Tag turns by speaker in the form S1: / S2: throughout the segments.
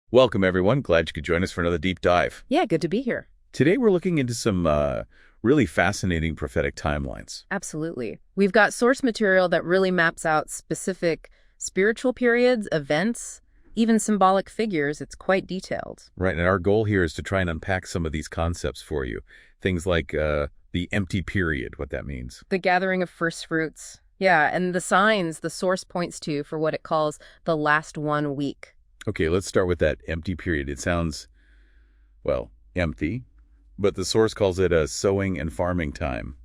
S1: Welcome, everyone. Glad you could join us for another deep dive.
S2: Yeah, good to be here.
S1: Today, we're looking into some really fascinating prophetic timelines.
S2: Absolutely. We've got source material that really maps out specific spiritual periods, events, even symbolic figures. It's quite detailed.
S1: Right, and our goal here is to try and unpack some of these concepts for you. Things like the empty period, what that means.
S2: The gathering of firstfruits. Yeah, and the signs the source points to for what it calls the last 1 week.
S1: Okay, let's start with that empty period. It sounds, well, empty, but the source calls it a sowing and farming time.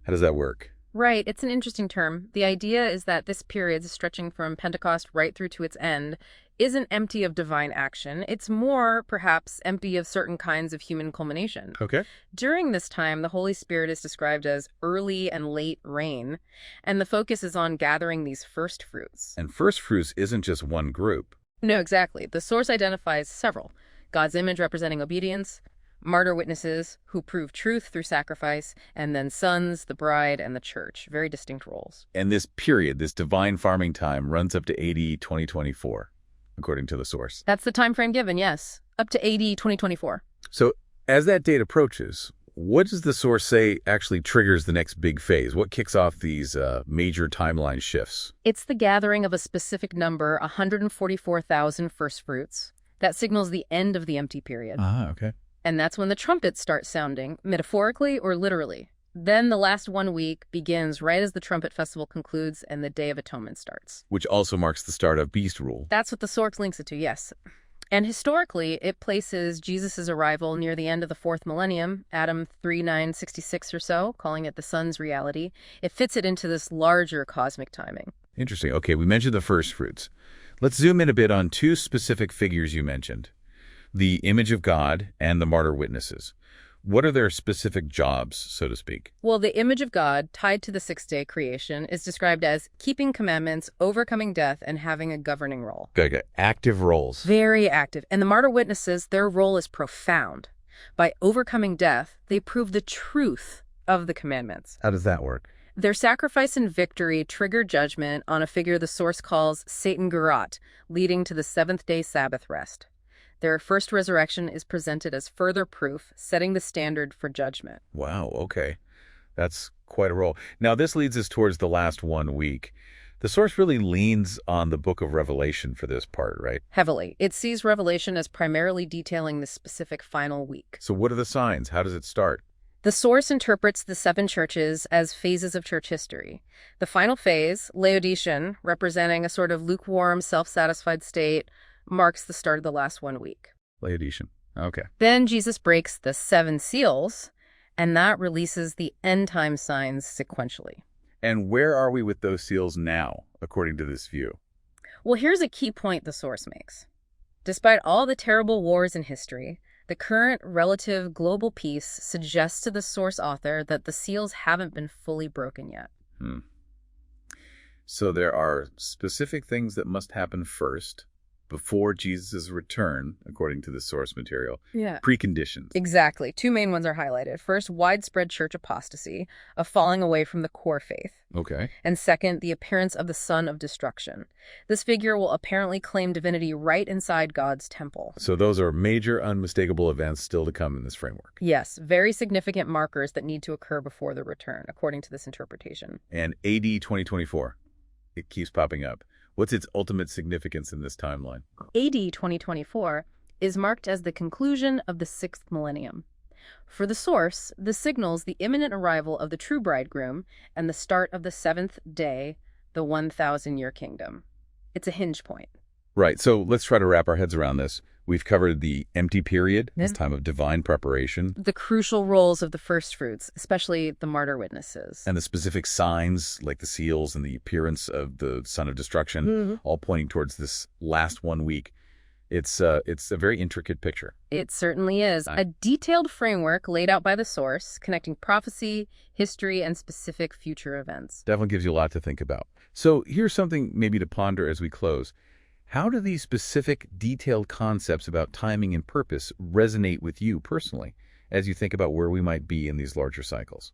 S1: How does that work?
S2: Right, it's an interesting term. The idea is that this period, stretching from Pentecost right through to its end, isn't empty of divine action. It's more, perhaps, empty of certain kinds of human culmination.
S1: Okay.
S2: During this time, the Holy Spirit is described as early and late rain, and the focus is on gathering these first fruits.
S1: And first fruits isn't just one group.
S2: No, exactly. The source identifies several. God's image representing obedience, martyr witnesses who prove truth through sacrifice, and then sons, the bride, and the church. Very distinct roles.
S1: And this period, this divine farming time, runs up to AD 2024, according to the source.
S2: That's the time frame given, yes. Up to AD 2024.
S1: So as that date approaches, what does the source say actually triggers the next big phase? What kicks off these major timeline shifts?
S2: It's the gathering of a specific number, 144,000 firstfruits. That signals the end of the empty period.
S1: Ah, okay.
S2: And that's when the trumpets start sounding, metaphorically or literally. Then the last 1 week begins right as the trumpet festival concludes and the Day of Atonement starts.
S1: Which also marks the start of beast rule.
S2: That's what the source links it to, yes. And historically, it places Jesus' arrival near the end of the 4th millennium, Adam 3966 or so, calling it the sun's reality. It fits it into this larger cosmic timing.
S1: Interesting. Okay, we mentioned the first fruits. Let's zoom in a bit on two specific figures you mentioned, the image of God and the martyr witnesses. What are their specific jobs, so to speak?
S2: Well, the image of God, tied to the sixth-day creation, is described as keeping commandments, overcoming death, and having a governing role.
S1: Okay, active roles.
S2: Very active. And the martyr witnesses, their role is profound. By overcoming death, they prove the truth of the commandments.
S1: How does that work?
S2: Their sacrifice and victory trigger judgment on a figure the source calls Satan Gerat, leading to the seventh-day Sabbath rest. Their first resurrection is presented as further proof, setting the standard for judgment.
S1: Wow, okay. That's quite a role. Now, this leads us towards the last 1 week. The source really leans on the book of Revelation for this part, right?
S2: Heavily. It sees Revelation as primarily detailing the specific final week.
S1: So what are the signs? How does it start?
S2: The source interprets the 7 churches as phases of church history. The final phase, Laodicean, representing a sort of lukewarm, self-satisfied state, marks the start of the last 1 week.
S1: Laodicean. Okay.
S2: Then Jesus breaks the 7 seals, and that releases the end-time signs sequentially.
S1: And where are we with those seals now, according to this view?
S2: Well, here's a key point the source makes. Despite all the terrible wars in history, the current relative global peace suggests to the source author that the seals haven't been fully broken yet.
S1: So there are specific things that must happen first, before Jesus' return, according to the source material.
S2: Yeah.
S1: Preconditions.
S2: Exactly. 2 main ones are highlighted. First, widespread church apostasy, a falling away from the core faith.
S1: Okay.
S2: And second, the appearance of the son of destruction. This figure will apparently claim divinity right inside God's temple.
S1: So those are major, unmistakable events still to come in this framework.
S2: Yes, very significant markers that need to occur before the return, according to this interpretation.
S1: And AD 2024, it keeps popping up. What's its ultimate significance in this timeline?
S2: AD 2024 is marked as the conclusion of the 6th millennium. For the source, this signals the imminent arrival of the true bridegroom and the start of the 7th day, the 1,000-year kingdom. It's a hinge point.
S1: Right, so let's try to wrap our heads around this. We've covered the empty period, this time of divine preparation.
S2: The crucial roles of the firstfruits, especially the martyr witnesses.
S1: And the specific signs, like the seals and the appearance of the son of destruction, all pointing towards this last 1 week. It's a very intricate picture.
S2: It certainly is. A detailed framework laid out by the source, connecting prophecy, history, and specific future events.
S1: Definitely gives you a lot to think about. So here's something maybe to ponder as we close. How do these specific, detailed concepts about timing and purpose resonate with you personally as you think about where we might be in these larger cycles?